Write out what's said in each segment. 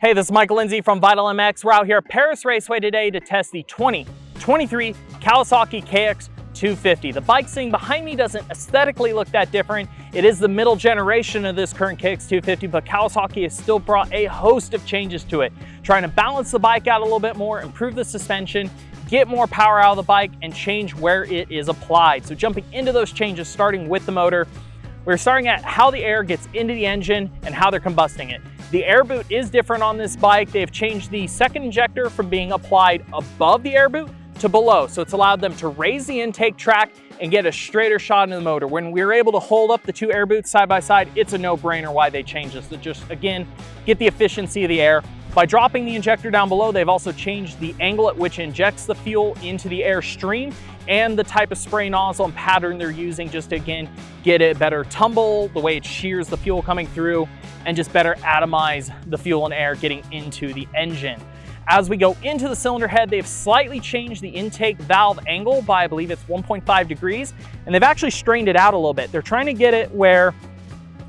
Hey, this is Michael Lindsay from Vital MX. We're out here at Paris Raceway today to test the 2023 Kawasaki KX250. The bike sitting behind me doesn't aesthetically look that different. It is the middle generation of this current KX250, but Kawasaki has still brought a host of changes to it, trying to balance the bike out a little bit more, improve the suspension, get more power out of the bike, and change where it is applied. So jumping into those changes, starting with the motor, we're starting at how the air gets into the engine and how they're combusting it. The air boot is different on this bike. They've changed the second injector from being applied above the air boot to below. So it's allowed them to raise the intake track and get a straighter shot into the motor. When we were able to hold up the two air boots side by side, it's a no-brainer why they changed this. To just, again, get the efficiency of the air. By dropping the injector down below, they've also changed the angle at which it injects the fuel into the air stream and the type of spray nozzle and pattern they're using, just to, again, get a better tumble, the way it shears the fuel coming through, and just better atomize the fuel and air getting into the engine. As we go into the cylinder head, they've slightly changed the intake valve angle by, I believe it's 1.5 degrees, and they've actually strained it out a little bit. They're trying to get it where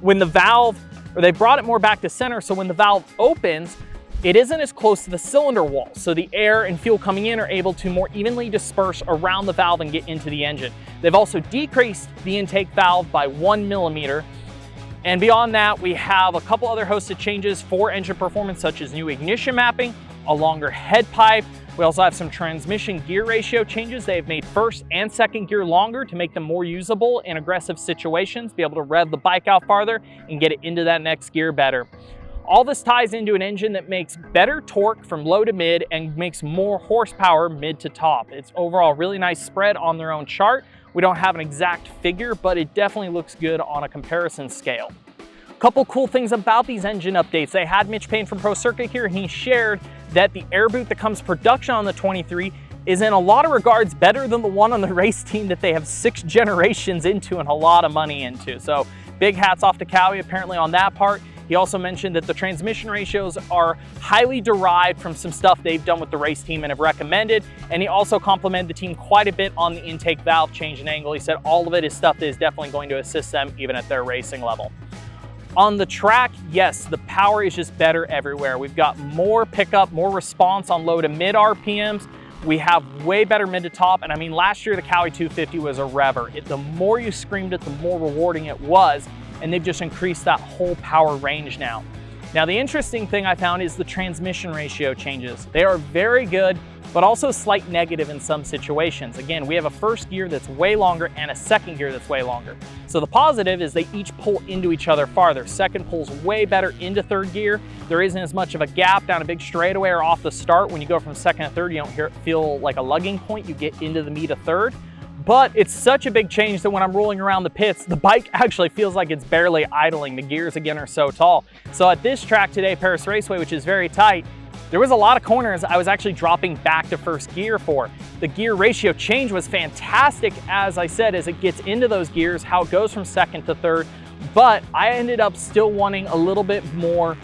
when the valve, or they brought it more back to center, so when the valve opens, it isn't as close to the cylinder wall, so the air and fuel coming in are able to more evenly disperse around the valve and get into the engine. They've also decreased the intake valve by 1 millimeter. And beyond that, we have a couple other hosted changes for engine performance, such as new ignition mapping, a longer head pipe. We also have some transmission gear ratio changes. They've made first and second gear longer to make them more usable in aggressive situations, be able to rev the bike out farther and get it into that next gear better. All this ties into an engine that makes better torque from low to mid and makes more horsepower mid to top. It's overall really nice spread on their own chart. We don't have an exact figure, but it definitely looks good on a comparison scale. A couple cool things about these engine updates. They had Mitch Payne from Pro Circuit here, and he shared that the air boot that comes production on the 23 is in a lot of regards better than the one on the race team that they have 6 generations into and a lot of money into. So big hats off to Cowie apparently on that part. He also mentioned that the transmission ratios are highly derived from some stuff they've done with the race team and have recommended. And he also complimented the team quite a bit on the intake valve change and angle. He said all of it is stuff that is definitely going to assist them even at their racing level. On the track, yes, the power is just better everywhere. We've got more pickup, more response on low to mid RPMs. We have way better mid to top. And I mean, last year the Cowie 250 was a rever. The more you screamed it, the more rewarding it was. And they've just increased that whole power range now. Now, the interesting thing I found is the transmission ratio changes. They are very good, but also slight negative in some situations. Again, we have a first gear that's way longer and a second gear that's way longer. So the positive is they each pull into each other farther. Second pulls way better into third gear. There isn't as much of a gap down a big straightaway or off the start. When you go from second to third, you don't feel like a lugging point. You get into the meat of third. But it's such a big change that when I'm rolling around the pits, the bike actually feels like it's barely idling. The gears, again, are so tall. So at this track today, Paris Raceway, which is very tight, there was a lot of corners I was actually dropping back to first gear for. The gear ratio change was fantastic, as I said, as it gets into those gears, how it goes from second to third. But I ended up still wanting a little bit more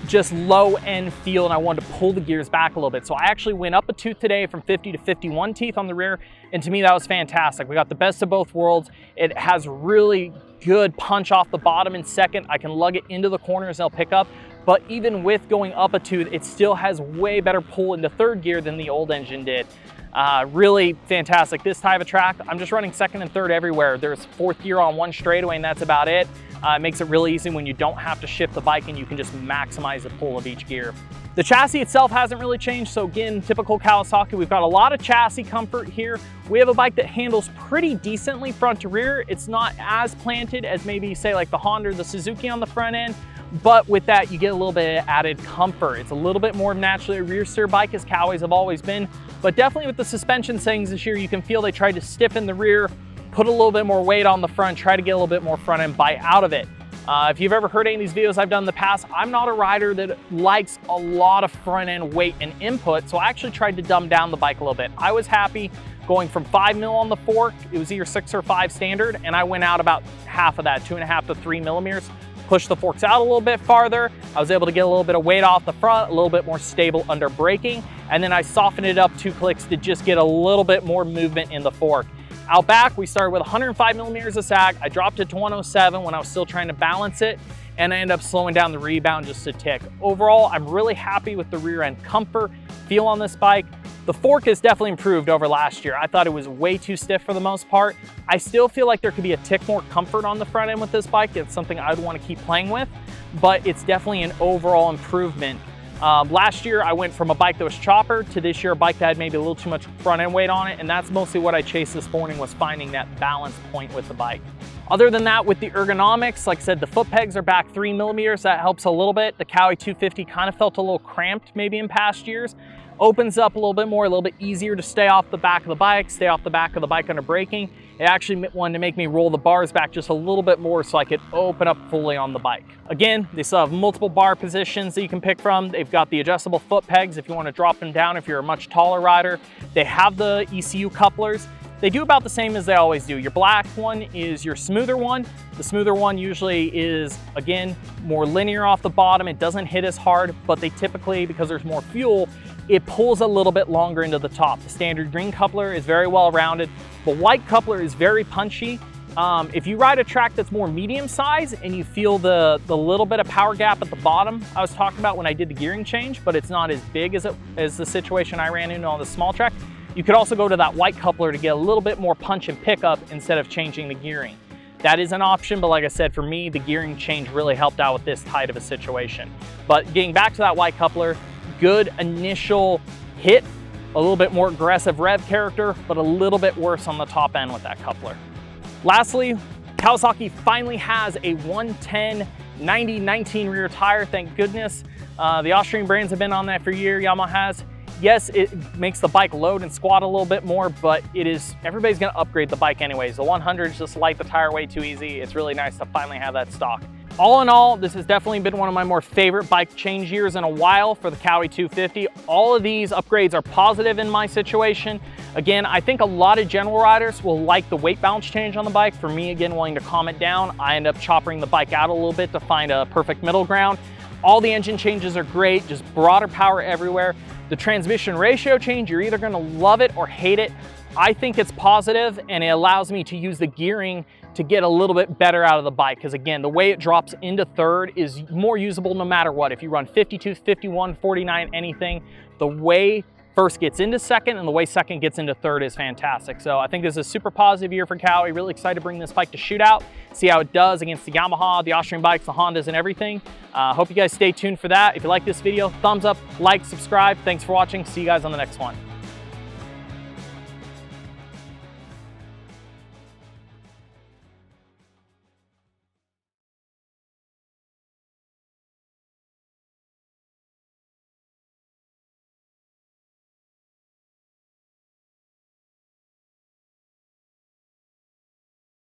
just low end feel, and I wanted to pull the gears back a little bit. So I actually went up a tooth today from 50 to 51 teeth on the rear, and to me that was fantastic. We got the best of both worlds. It has really good punch off the bottom in second. I can lug it into the corners and I'll pick up, but even with going up a tooth, it still has way better pull into third gear than the old engine did. Really fantastic. This type of track, I'm just running second and third everywhere. There's fourth gear on one straightaway and that's about it. It makes it really easy when you don't have to shift the bike and you can just maximize the pull of each gear. The chassis itself hasn't really changed, so again, typical Kawasaki, we've got a lot of chassis comfort here. We have a bike that handles pretty decently front to rear. It's not as planted as maybe say like the Honda or the Suzuki on the front end, but with that you get a little bit of added comfort. It's a little bit more naturally a rear steer bike as Cowies have always been, but definitely with the suspension settings this year, you can feel they tried to stiffen the rear, put a little bit more weight on the front, try to get a little bit more front end bite out of it. If you've ever heard any of these videos I've done in the past, I'm not a rider that likes a lot of front end weight and input, so I actually tried to dumb down the bike a little bit. I was happy going from 5 mil on the fork, it was either 6 or 5 standard, and I went out about half of that, 2.5 to 3 millimeters, pushed the forks out a little bit farther. I was able to get a little bit of weight off the front, a little bit more stable under braking, and then I softened it up 2 clicks to just get a little bit more movement in the fork. Out back, we started with 105 millimeters of sag. I dropped it to 107 when I was still trying to balance it. and I end up slowing down the rebound just a tick. Overall, I'm really happy with the rear end comfort, feel on this bike. The fork has definitely improved over last year. I thought it was way too stiff for the most part. I still feel like there could be a tick more comfort on the front end with this bike. It's something I'd want to keep playing with, but it's definitely an overall improvement. Last year, I went from a bike that was chopper to this year a bike that had maybe a little too much front end weight on it, and that's mostly what I chased this morning, was finding that balance point with the bike. Other than that, with the ergonomics, like I said, the foot pegs are back 3 millimeters. That helps a little bit. The Kawi 250 kind of felt a little cramped maybe in past years. Opens up a little bit more, a little bit easier to stay off the back of the bike, stay off the back of the bike under braking. It actually wanted to make me roll the bars back just a little bit more so I could open up fully on the bike. Again, they still have multiple bar positions that you can pick from. They've got the adjustable foot pegs if you want to drop them down if you're a much taller rider. They have the ECU couplers. They do about the same as they always do. Your black one is your smoother one. The smoother one usually is, again, more linear off the bottom. It doesn't hit as hard, but they typically, because there's more fuel, it pulls a little bit longer into the top. The standard green coupler is very well rounded. The white coupler is very punchy. If you ride a track that's more medium size and you feel the little bit of power gap at the bottom I was talking about when I did the gearing change, but it's not as big as the situation I ran into on the small track, you could also go to that white coupler to get a little bit more punch and pickup instead of changing the gearing. That is an option, but like I said, for me, the gearing change really helped out with this tight of a situation. But getting back to that white coupler, good initial hit, a little bit more aggressive rev character, but a little bit worse on the top end with that coupler. Lastly, Kawasaki finally has a 110/90/19 rear tire, thank goodness. The Austrian brands have been on that for a year, Yamaha has. Yes, it makes the bike load and squat a little bit more, but everybody's gonna upgrade the bike anyways. The 100s just light the tire way too easy. It's really nice to finally have that stock. All in all, this has definitely been one of my more favorite bike change years in a while for the Kawi 250. All of these upgrades are positive in my situation. Again, I think a lot of general riders will like the weight balance change on the bike. For me, again, wanting to calm it down, I end up choppering the bike out a little bit to find a perfect middle ground. All the engine changes are great, just broader power everywhere. The transmission ratio change, you're either gonna love it or hate it. I think it's positive, and it allows me to use the gearing to get a little bit better out of the bike. Because again, the way it drops into third is more usable no matter what. If you run 52, 51, 49, anything, the way first gets into second and the way second gets into third is fantastic. So I think this is a super positive year for Kawi. Really excited to bring this bike to shootout, see how it does against the Yamaha, the Austrian bikes, the Hondas, and everything. Hope you guys stay tuned for that. If you like this video, thumbs up, like, subscribe. Thanks for watching. See you guys on the next one.